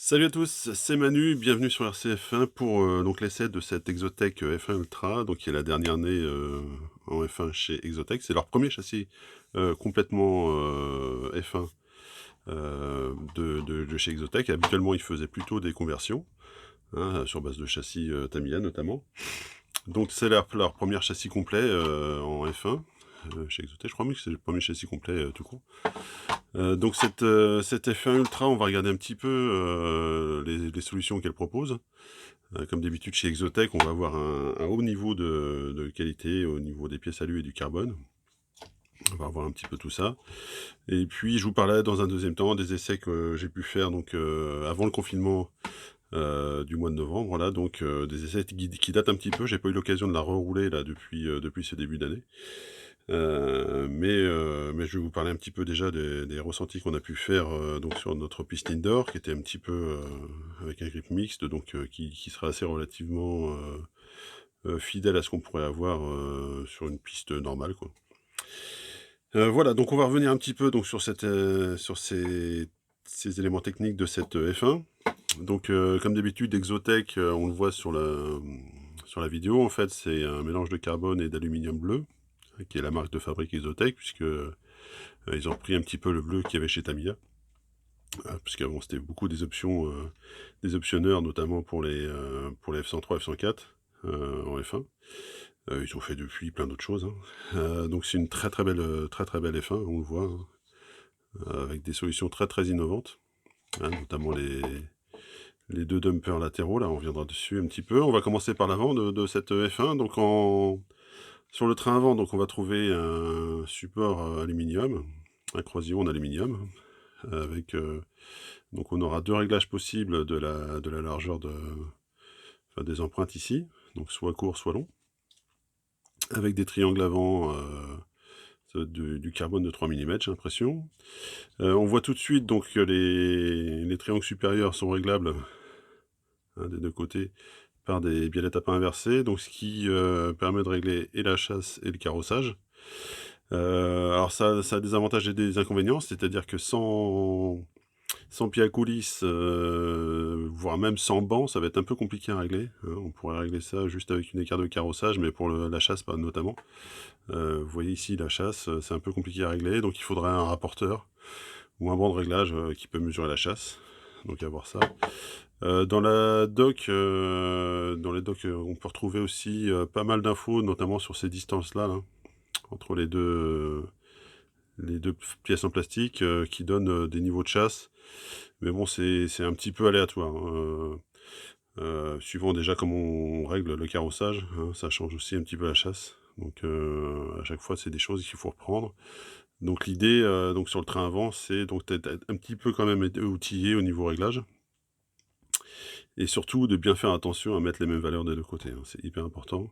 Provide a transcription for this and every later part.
Salut à tous, c'est Manu, bienvenue sur RCF1 pour donc l'essai de cette Exotech F1 Ultra, donc qui est la dernière née en F1 chez Exotech. C'est leur premier châssis complètement F1 de chez Exotech. Habituellement, ils faisaient plutôt des conversions sur base de châssis Tamiya notamment. Donc c'est leur premier châssis complet en F1 chez Exotech. Je crois même que c'est le premier châssis complet tout court. Donc cette F1 Ultra, on va regarder un petit peu les solutions qu'elle propose. Comme d'habitude chez Exotech, on va avoir un haut niveau de qualité au niveau des pièces alu et du carbone. On va voir un petit peu tout ça. Et puis je vous parlerai dans un deuxième temps des essais que j'ai pu faire donc avant le confinement du mois de novembre, là, donc des essais qui datent un petit peu. J'ai pas eu l'occasion de la rerouler là depuis ce début d'année. Mais je vais vous parler un petit peu déjà des ressentis qu'on a pu faire donc sur notre piste indoor, qui était un petit peu avec un grip mixte, donc qui sera assez relativement fidèle à ce qu'on pourrait avoir sur une piste normale, quoi. Voilà, donc on va revenir un petit peu donc sur ces éléments techniques de cette F1. Donc comme d'habitude, Exotech, on le voit sur la vidéo, en fait, c'est un mélange de carbone et d'aluminium bleu, qui est la marque de fabrique Exotech, puisque ils ont repris un petit peu le bleu qu'il y avait chez Tamiya. Puisqu'avant c'était beaucoup des options, des optionneurs, notamment pour les F103, F104 en F1. Ils ont fait depuis plein d'autres choses, hein. Donc c'est une très très belle F1, on le voit, hein, avec des solutions très très innovantes, hein, notamment les deux dumpers latéraux, là on reviendra dessus un petit peu. On va commencer par l'avant de cette F1. Donc sur le train avant, donc on va trouver un support aluminium, un croisillon en aluminium, avec donc on aura deux réglages possibles de la largeur enfin, des empreintes ici, donc soit court soit long, avec des triangles avant du carbone de 3 mm, j'ai l'impression. On voit tout de suite donc que les triangles supérieurs sont réglables, hein, des deux côtés, par des biellettes à pas inversées, donc ce qui permet de régler et la chasse et le carrossage. Alors ça a des avantages et des inconvénients, c'est-à-dire que sans pied à coulisses, voire même sans banc, ça va être un peu compliqué à régler, hein. On pourrait régler ça juste avec une écart de carrossage, mais pour la chasse, pas notamment. Vous voyez ici la chasse, c'est un peu compliqué à régler, donc il faudrait un rapporteur ou un banc de réglage qui peut mesurer la chasse. Donc à voir ça. Dans les docks, on peut retrouver aussi pas mal d'infos, notamment sur ces distances-là, là, entre les deux pièces en plastique qui donnent des niveaux de chasse. Mais bon, c'est un petit peu aléatoire, hein, suivant déjà comment on règle le carrossage, hein, ça change aussi un petit peu la chasse. Donc à chaque fois, c'est des choses qu'il faut reprendre. Donc l'idée, donc sur le train avant, c'est donc d'être un petit peu quand même outillé au niveau réglage. Et surtout de bien faire attention à mettre les mêmes valeurs des deux côtés, hein, c'est hyper important.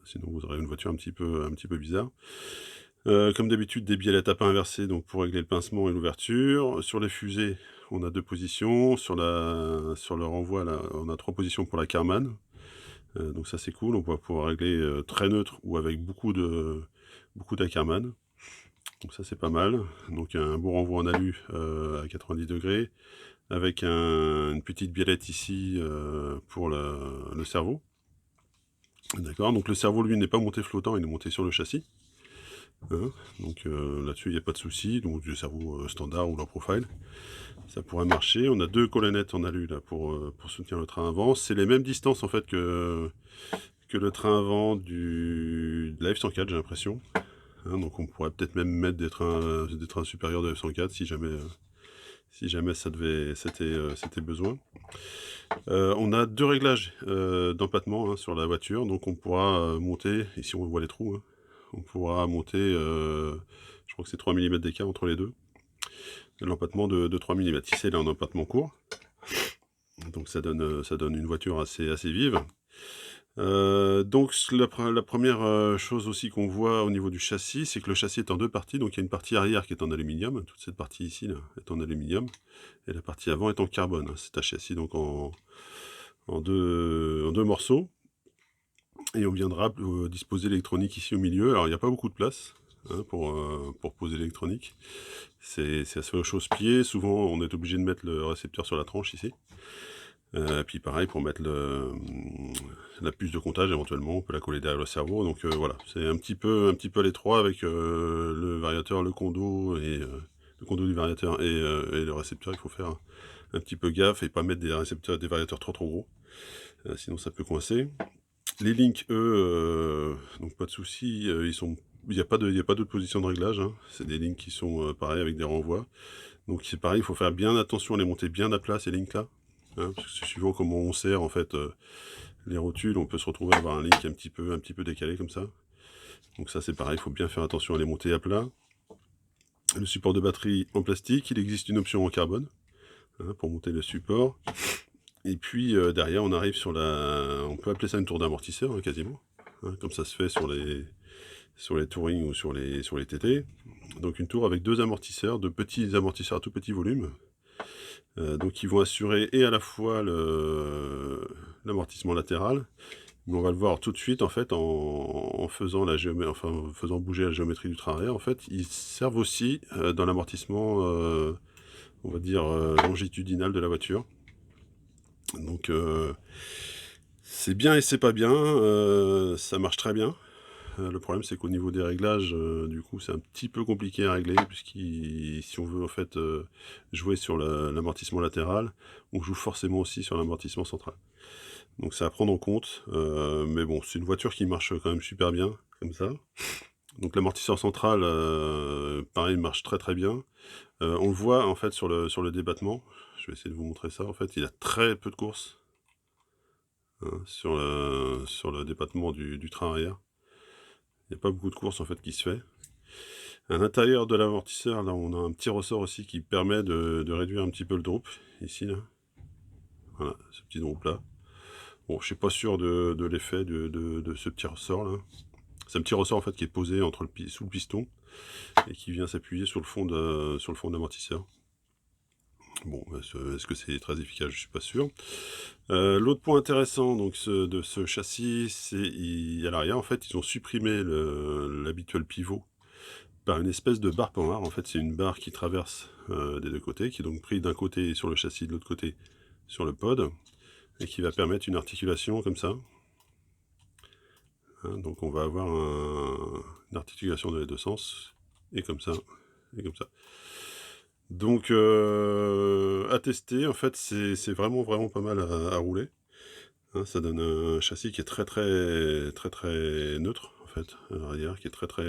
Sinon vous aurez une voiture un petit peu bizarre. Comme d'habitude, des biellettes à pas inversées, donc pour régler le pincement et l'ouverture. Sur les fusées, on a deux positions. Sur le renvoi, là, on a trois positions pour la Karman. Donc ça c'est cool, on va pouvoir régler très neutre ou avec beaucoup d'Ackerman. Donc ça c'est pas mal. Donc un beau renvoi en alu à 90 degrés, avec une petite biellette ici pour le cerveau. D'accord, donc le cerveau lui n'est pas monté flottant, il est monté sur le châssis. Hein, donc là-dessus il n'y a pas de souci, donc du cerveau standard ou low profile, ça pourrait marcher. On a deux colonnettes en alu là pour soutenir le train avant. C'est les mêmes distances en fait que le train avant de la F104, j'ai l'impression. Hein, donc on pourrait peut-être même mettre des trains supérieurs de F104 si jamais c'était besoin. On a deux réglages d'empattement, hein, sur la voiture, donc on pourra monter, ici on voit les trous, hein, on pourra monter, je crois que c'est 3 mm d'écart entre les deux, l'empattement de 3 mm. Ici il est en empattement court, donc ça donne une voiture assez vive. Donc la première chose aussi qu'on voit au niveau du châssis, c'est que le châssis est en deux parties. Donc il y a une partie arrière qui est en aluminium, toute cette partie ici là, est en aluminium, et la partie avant est en carbone, hein. C'est un châssis donc en deux morceaux, et on viendra disposer l'électronique ici au milieu. Alors il n'y a pas beaucoup de place, hein, pour poser l'électronique. Ça se fait au chausse-pied, souvent on est obligé de mettre le récepteur sur la tranche ici. Puis pareil pour mettre la puce de comptage éventuellement, on peut la coller derrière le cerveau, donc voilà, c'est un petit peu à l'étroit avec le variateur, le condo le condo du variateur et le récepteur. Il faut faire un petit peu gaffe et pas mettre des variateurs trop gros, sinon ça peut coincer. Les links, eux, donc pas de souci, il n'y a pas d'autre position de réglage, hein. C'est des links qui sont pareil avec des renvois. Donc c'est pareil, il faut faire bien attention à les monter bien à plat ces links là, hein, parce que suivant comment on sert en fait les rotules, on peut se retrouver à avoir un link un petit peu décalé comme ça. Donc ça c'est pareil, il faut bien faire attention à les monter à plat. Le support de batterie en plastique, il existe une option en carbone, hein, pour monter le support. Et puis derrière on arrive sur on peut appeler ça une tour d'amortisseur, hein, quasiment, hein, comme ça se fait sur les touring ou sur les TT. Donc une tour avec deux amortisseurs, deux petits amortisseurs à tout petit volume, donc qui vont assurer et à la fois l'amortissement latéral, mais on va le voir tout de suite en fait en faisant en faisant bouger la géométrie du train arrière. En fait, ils servent aussi dans l'amortissement, on va dire longitudinal de la voiture. Donc c'est bien et c'est pas bien, ça marche très bien. Le problème c'est qu'au niveau des réglages, du coup c'est un petit peu compliqué à régler, si on veut en fait jouer sur l'amortissement latéral, on joue forcément aussi sur l'amortissement central. Donc c'est à prendre en compte, mais bon, c'est une voiture qui marche quand même super bien, comme ça. Donc l'amortisseur central, pareil, marche très bien. On le voit en fait sur le débattement. Je vais essayer de vous montrer ça. En fait, il a très peu de courses, hein, sur le débattement du train arrière. Il n'y a pas beaucoup de courses en fait qui se fait. À l'intérieur de l'amortisseur, là, on a un petit ressort aussi qui permet de réduire un petit peu le drop, ici, là. Voilà, ce petit drop là. Bon, je suis pas sûr de l'effet de ce petit ressort là. C'est un petit ressort en fait qui est posé sous le piston et qui vient s'appuyer sur le fond d'amortisseur. Bon, est-ce que c'est très efficace? Je suis pas sûr. L'autre point intéressant donc de ce châssis, c'est à l'arrière en fait ils ont supprimé l'habituel pivot par une espèce de barre pendoire. En fait, c'est une barre qui traverse des deux côtés, qui est donc prise d'un côté sur le châssis, de l'autre côté sur le pod, et qui va permettre une articulation comme ça. Hein, donc on va avoir une articulation dans les deux sens, et comme ça, et comme ça. Donc à tester, en fait c'est vraiment pas mal à rouler. Hein, ça donne un châssis qui est très neutre en fait, à l'arrière, qui est très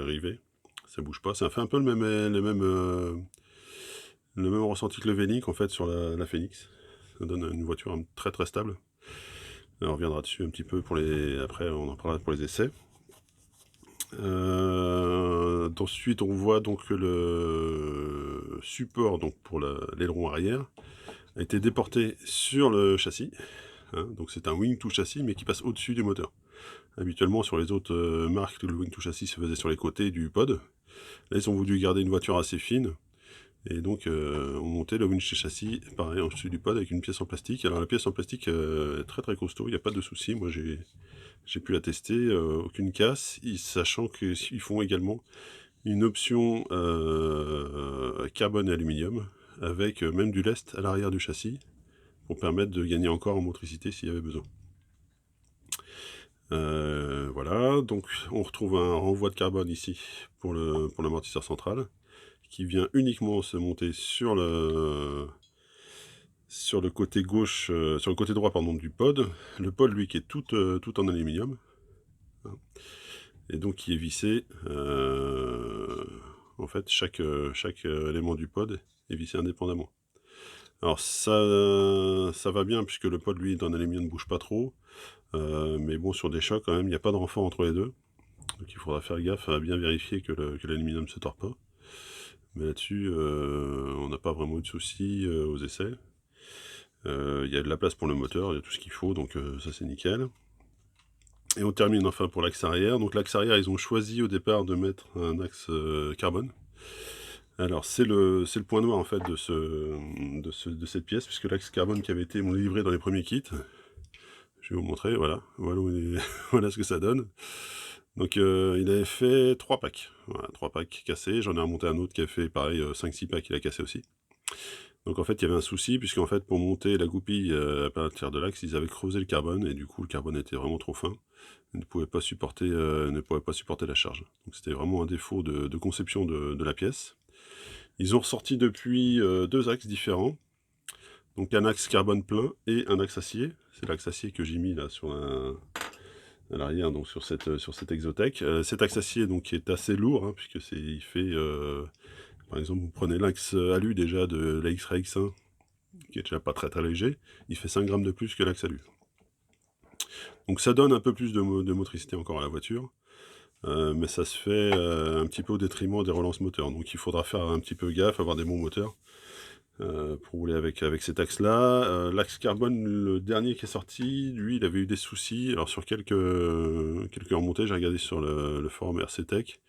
rivé. Ça bouge pas, ça fait un peu le même ressenti que le V-Link en fait sur la Phoenix. Ça donne une voiture très stable. On reviendra dessus un petit peu après on en parlera pour les essais. Ensuite on voit donc que le support donc pour l'aileron arrière a été déporté sur le châssis, hein, donc c'est un wing to châssis mais qui passe au-dessus du moteur. Habituellement sur les autres marques, le wing to châssis se faisait sur les côtés du pod. Là ils ont voulu garder une voiture assez fine, et donc on montait le winch châssis pareil en dessus du pod avec une pièce en plastique. Alors la pièce en plastique est très costaud, il n'y a pas de souci, moi j'ai pu la tester, aucune casse, sachant qu'ils font également une option carbone et aluminium, avec même du lest à l'arrière du châssis, pour permettre de gagner encore en motricité s'il y avait besoin. Voilà, donc on retrouve un renvoi de carbone ici pour l'amortisseur central, qui vient uniquement se monter sur le côté gauche, sur le côté droit pardon, du pod. Le pod lui qui est tout en aluminium, hein, et donc qui est vissé. En fait, chaque élément du pod est vissé indépendamment. Alors ça va bien puisque le pod lui en aluminium ne bouge pas trop, mais bon sur des chocs quand même il n'y a pas de renfort entre les deux, donc il faudra faire gaffe à bien vérifier que l'aluminium ne se tord pas. Mais là-dessus on n'a pas vraiment eu de soucis aux essais. Il y a de la place pour le moteur, il y a tout ce qu'il faut, donc ça c'est nickel. Et on termine enfin pour l'axe arrière. Donc l'axe arrière, ils ont choisi au départ de mettre un axe carbone. Alors c'est le point noir en fait de cette pièce, puisque l'axe carbone qui avait été livré dans les premiers kits, je vais vous montrer, voilà, voilà ce que ça donne. Donc il avait fait 3 packs, voilà, 3 packs cassés. J'en ai remonté un autre qui a fait pareil, 5-6 packs, il a cassé aussi. Donc en fait, il y avait un souci puisqu'en fait, pour monter la goupille, à partir de l'axe, ils avaient creusé le carbone et du coup, le carbone était vraiment trop fin. Il ne pouvait pas supporter la charge. Donc c'était vraiment un défaut de conception de la pièce. Ils ont ressorti depuis, 2 axes différents. Donc un axe carbone plein et un axe acier. C'est l'axe acier que j'ai mis là sur à l'arrière, donc sur cette Exotech. Cet axe acier donc qui est assez lourd, hein, puisque il fait, par exemple, vous prenez l'axe alu déjà de la X-Ray X1, qui est déjà pas très très léger, il fait 5 grammes de plus que l'axe alu. Donc ça donne un peu plus de motricité encore à la voiture, mais ça se fait un petit peu au détriment des relances moteurs. Donc il faudra faire un petit peu gaffe, avoir des bons moteurs pour rouler avec cet axe-là. L'axe carbone, le dernier qui est sorti, lui, il avait eu des soucis. Alors sur quelques remontées, j'ai regardé sur le forum RCTech,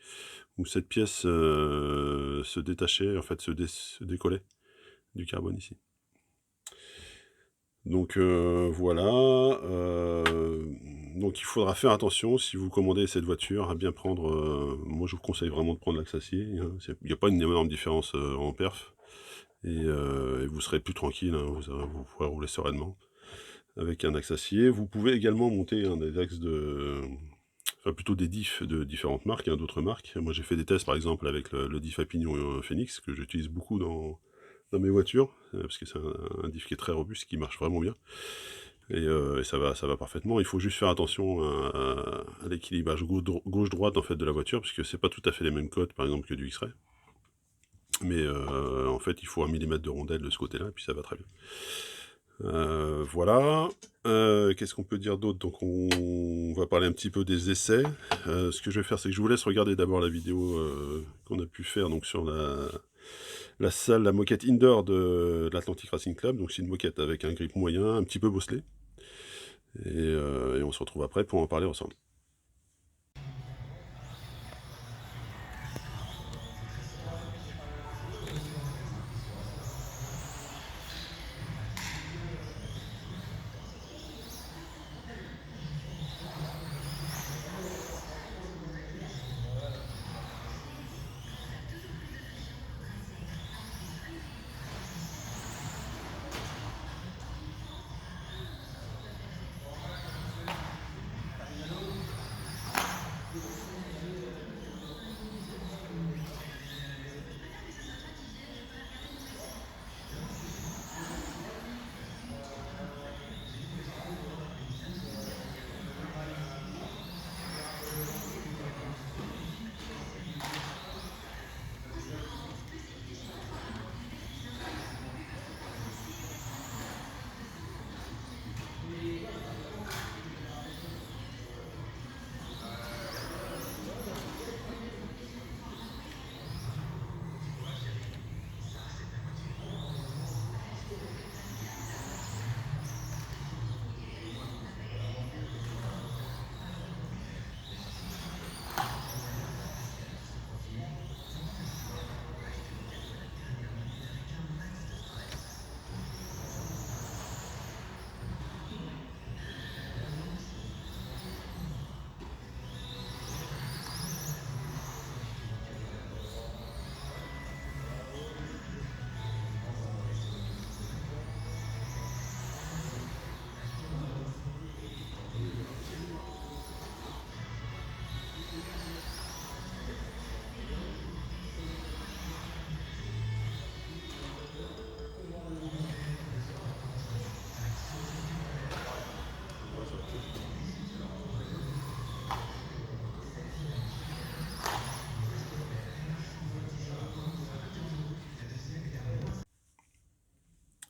où cette pièce se détachait, en fait se décollait du carbone ici. Donc voilà, donc il faudra faire attention si vous commandez cette voiture à bien prendre, moi je vous conseille vraiment de prendre l'axe acier, hein, il n'y a pas une énorme différence en perf, et vous serez plus tranquille, hein, vous pourrez rouler sereinement avec un axe acier. Vous pouvez également monter des axes enfin plutôt des diffs de différentes marques, hein, d'autres marques. Moi j'ai fait des tests par exemple avec le diff à pignon Phoenix, que j'utilise beaucoup dans mes voitures, parce que c'est un diff qui est très robuste, qui marche vraiment bien. Et ça va parfaitement. Il faut juste faire attention à l'équilibrage gauche-droite en fait de la voiture, parce que c'est pas tout à fait les mêmes codes par exemple que du X-Ray. Mais en fait il faut 1 millimètre de rondelle de ce côté-là, et puis ça va très bien. Voilà. Qu'est-ce qu'on peut dire d'autre? Donc on va parler un petit peu des essais. Ce que je vais faire, c'est que je vous laisse regarder d'abord la vidéo qu'on a pu faire donc sur la moquette indoor de l'Atlantic Racing Club. Donc c'est une moquette avec un grip moyen, un petit peu bosselé. Et on se retrouve après pour en parler ensemble.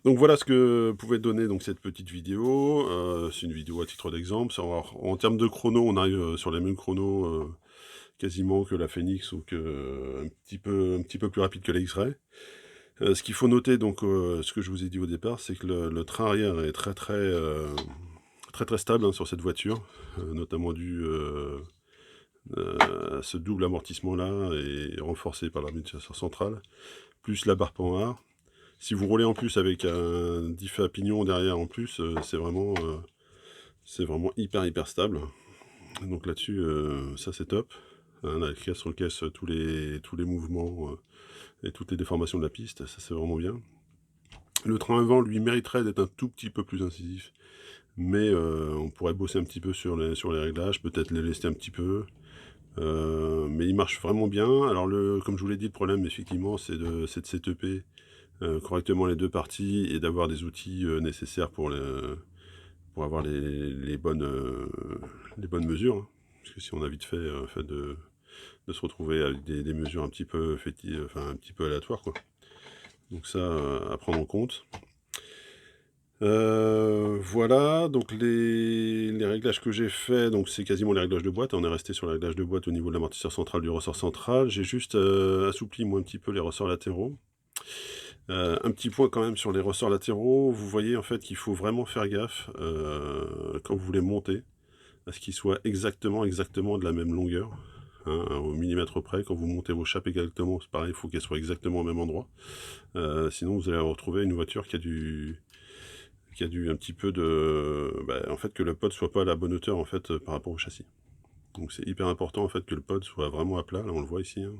Donc voilà ce que pouvait donner donc cette petite vidéo. C'est une vidéo à titre d'exemple. En termes de chrono, on arrive sur les mêmes chronos quasiment que la Phoenix, ou un petit peu plus rapide que la X-Ray. Ce qu'il faut noter, donc ce que je vous ai dit au départ, c'est que le train arrière est très stable, hein, sur cette voiture, notamment dû à ce double amortissement là, et renforcé par l'amortisseur central, plus la barre Panhard. Si vous roulez en plus avec un diff à pignon derrière en plus, c'est vraiment hyper stable. Donc là-dessus, ça c'est top. Hein, la caisse encaisse tous les mouvements et toutes les déformations de la piste, ça c'est vraiment bien. Le train avant, lui, mériterait d'être un tout petit peu plus incisif, mais on pourrait bosser un petit peu sur les réglages, peut-être les laisser un petit peu. Mais il marche vraiment bien. Alors comme je vous l'ai dit, le problème effectivement c'est de setuper correctement les deux parties et d'avoir des outils nécessaires pour avoir les bonnes mesures, hein. Parce que si on a vite fait de se retrouver avec des mesures un petit peu enfin un petit peu aléatoires, quoi. Donc ça, à prendre en compte. Voilà, donc les réglages que j'ai fait, donc c'est quasiment les réglages de boîte. On est resté sur les réglages de boîte au niveau de l'amortisseur central, du ressort central. J'ai juste assoupli moi un petit peu les ressorts latéraux. Un petit point quand même sur les ressorts latéraux. Vous voyez en fait qu'il faut vraiment faire gaffe quand vous les montez, à ce qu'ils soient exactement de la même longueur, hein, au millimètre près. Quand vous montez vos chapes exactement, c'est pareil, il faut qu'elles soient exactement au même endroit. Sinon vous allez retrouver une voiture qui a un petit peu de... en fait, que le pod soit pas à la bonne hauteur, en fait, par rapport au châssis. Donc c'est hyper important, en fait, que le pod soit vraiment à plat. Là, on le voit ici, hein,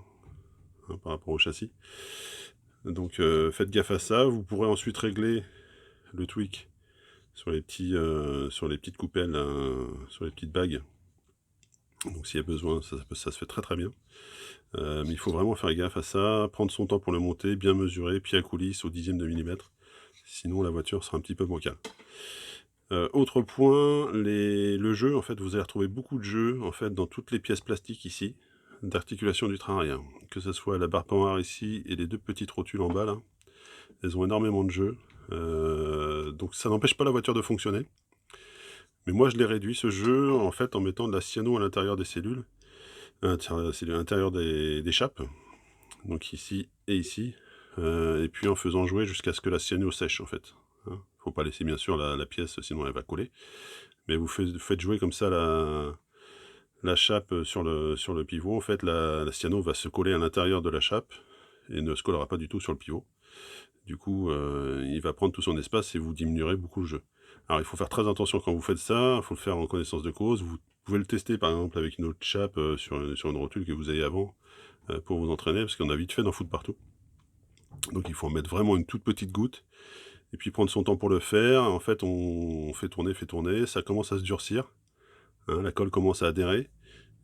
par rapport au châssis. Donc faites gaffe à ça. Vous pourrez ensuite régler le tweak sur sur les petites coupelles, sur les petites bagues. Donc s'il y a besoin, ça se fait très très bien. Mais il faut vraiment faire gaffe à ça, prendre son temps pour le monter, bien mesurer, pied à coulisse au dixième de millimètre. Sinon la voiture sera un petit peu bancale. Autre point, le jeu, en fait, vous allez retrouver beaucoup de jeux, en fait, dans toutes les pièces plastiques ici, d'articulation du train arrière. Que ce soit la barre panhard ici et les deux petites rotules en bas, là, elles ont énormément de jeux. Donc ça n'empêche pas la voiture de fonctionner. Mais moi, je l'ai réduit, ce jeu, en fait, en mettant de la cyano à l'intérieur des cellules, à l'intérieur des chapes, donc ici et ici, et puis en faisant jouer jusqu'à ce que la cyano sèche, en fait. Hein. Faut pas laisser, bien sûr, la pièce, sinon elle va coller. Mais vous faites jouer comme ça la chape sur le pivot. En fait, la cyano va se coller à l'intérieur de la chape et ne se collera pas du tout sur le pivot. Du coup, il va prendre tout son espace et vous diminuerez beaucoup le jeu. Alors, il faut faire très attention quand vous faites ça, il faut le faire en connaissance de cause. Vous pouvez le tester, par exemple, avec une autre chape sur une rotule que vous avez avant pour vous entraîner, parce qu'on a vite fait d'en foutre partout. Donc, il faut en mettre vraiment une toute petite goutte et puis prendre son temps pour le faire. En fait, on fait tourner, ça commence à se durcir. Hein, la colle commence à adhérer.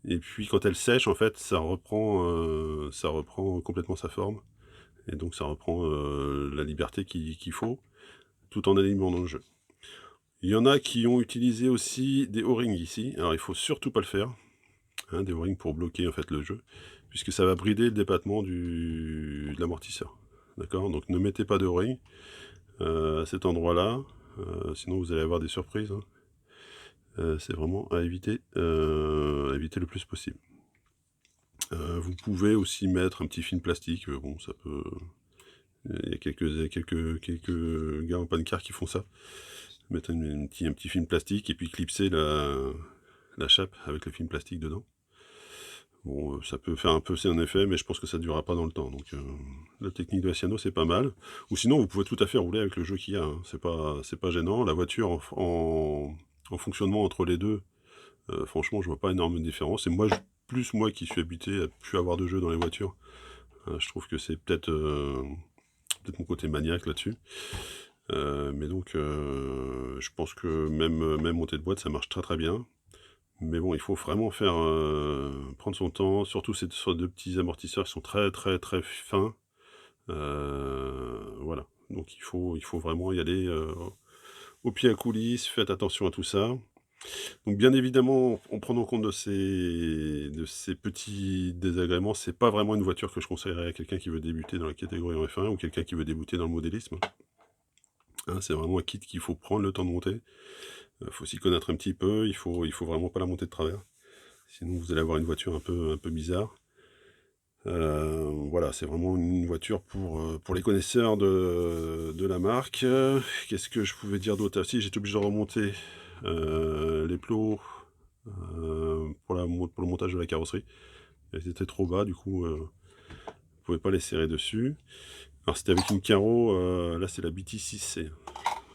Et puis quand elle sèche, en fait, ça reprend complètement sa forme. Et donc ça reprend la liberté qu'il faut, tout en alignant dans le jeu. Il y en a qui ont utilisé aussi des O-rings ici. Alors il faut surtout pas le faire, hein, des O-rings pour bloquer en fait le jeu, puisque ça va brider le débattement de l'amortisseur. D'accord. Donc ne mettez pas de O-ring à cet endroit-là, sinon vous allez avoir des surprises, hein. C'est vraiment à éviter le plus possible. Vous pouvez aussi mettre un petit film plastique, bon ça peut... Il y a quelques gars en pancar qui font ça. Mettre un petit film plastique et puis clipser la chape avec le film plastique dedans. Bon, ça peut faire un peu c'est un effet, mais je pense que ça ne durera pas dans le temps. Donc la technique de la cyano, c'est pas mal. Ou sinon, vous pouvez tout à fait rouler avec le jeu qu'il y a, hein. C'est pas gênant. La voiture en fonctionnement entre les deux, franchement, je vois pas énormément de différence. Et moi, plus moi qui suis habitué à plus avoir de jeux dans les voitures, je trouve que c'est peut-être mon côté maniaque là-dessus. Mais donc, je pense que même montée de boîte, ça marche très très bien. Mais bon, il faut vraiment prendre son temps, surtout sur deux petits amortisseurs qui sont très très très fins. Voilà, donc il faut vraiment y aller au pied à coulisses, faites attention à tout ça. Donc bien évidemment, en prenant compte de ces petits désagréments, c'est pas vraiment une voiture que je conseillerais à quelqu'un qui veut débuter dans la catégorie en F1 ou quelqu'un qui veut débuter dans le modélisme. Hein, c'est vraiment un kit qu'il faut prendre le temps de monter. Faut s'y connaître un petit peu, il faut vraiment pas la monter de travers. Sinon vous allez avoir une voiture un peu bizarre. Voilà, c'est vraiment une voiture pour les connaisseurs de la marque. Qu'est-ce que je pouvais dire d'autre? Si, j'étais obligé de remonter les plots pour le montage de la carrosserie. Elles étaient trop bas, du coup, je ne pouvais pas les serrer dessus. Alors c'était avec une carreau, là c'est la BT6C.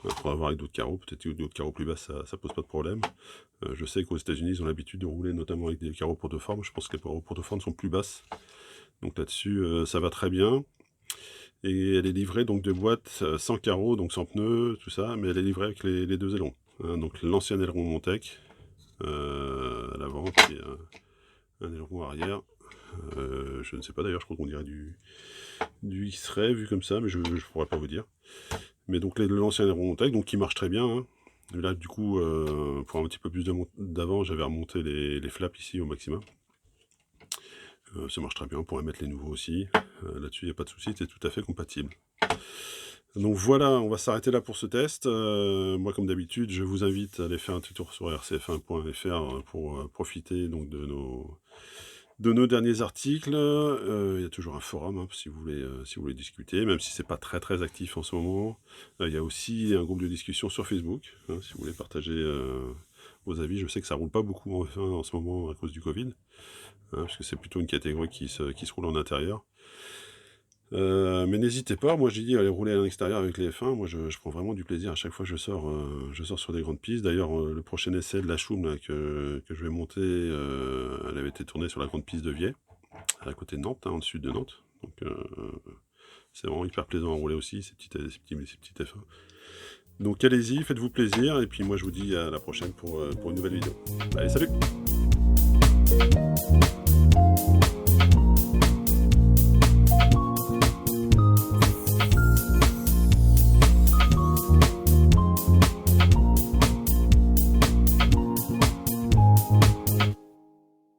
Faudra voir avec d'autres carreaux, peut-être que d'autres carreaux plus bas, ça pose pas de problème. Je sais qu'aux États-Unis, ils ont l'habitude de rouler notamment avec des carreaux protoformes. Je pense que les carreaux protoformes sont plus basses. Donc là-dessus, ça va très bien. Et elle est livrée donc de boîte sans carreaux, donc sans pneus, tout ça, mais elle est livrée avec les deux ailerons. Hein, donc l'ancien aileron Montec à l'avant, puis un aileron arrière. Je ne sais pas d'ailleurs, je crois qu'on dirait du X-Ray vu comme ça, mais je ne pourrais pas vous dire. Mais donc l'ancien aileron Montec, donc qui marche très bien. Hein. Là du coup, pour un petit peu plus d'avant, j'avais remonté les flaps ici au maximum. Ça marche très bien, on pourrait mettre les nouveaux aussi. Là-dessus, il n'y a pas de souci, c'est tout à fait compatible. Donc voilà, on va s'arrêter là pour ce test. Moi, comme d'habitude, je vous invite à aller faire un petit tour sur rcf1.fr pour profiter donc de nos derniers articles. Il y a toujours un forum hein, si vous voulez discuter, même si c'est pas très très actif en ce moment. Il y a aussi un groupe de discussion sur Facebook, hein, si vous voulez partager vos avis. Je sais que ça roule pas beaucoup en ce moment à cause du Covid, hein, parce que c'est plutôt une catégorie qui se roule en intérieur. Mais n'hésitez pas, moi j'ai dit aller rouler à l'extérieur avec les F1, moi je prends vraiment du plaisir à chaque fois que je sors sur des grandes pistes. D'ailleurs le prochain essai de la Schum là, que je vais monter, elle avait été tournée sur la grande piste de Viey, à côté de Nantes, hein, au sud de Nantes. Donc c'est vraiment hyper plaisant à rouler aussi, ces petits F1. Donc allez-y, faites-vous plaisir, et puis moi je vous dis à la prochaine pour une nouvelle vidéo. Allez, salut!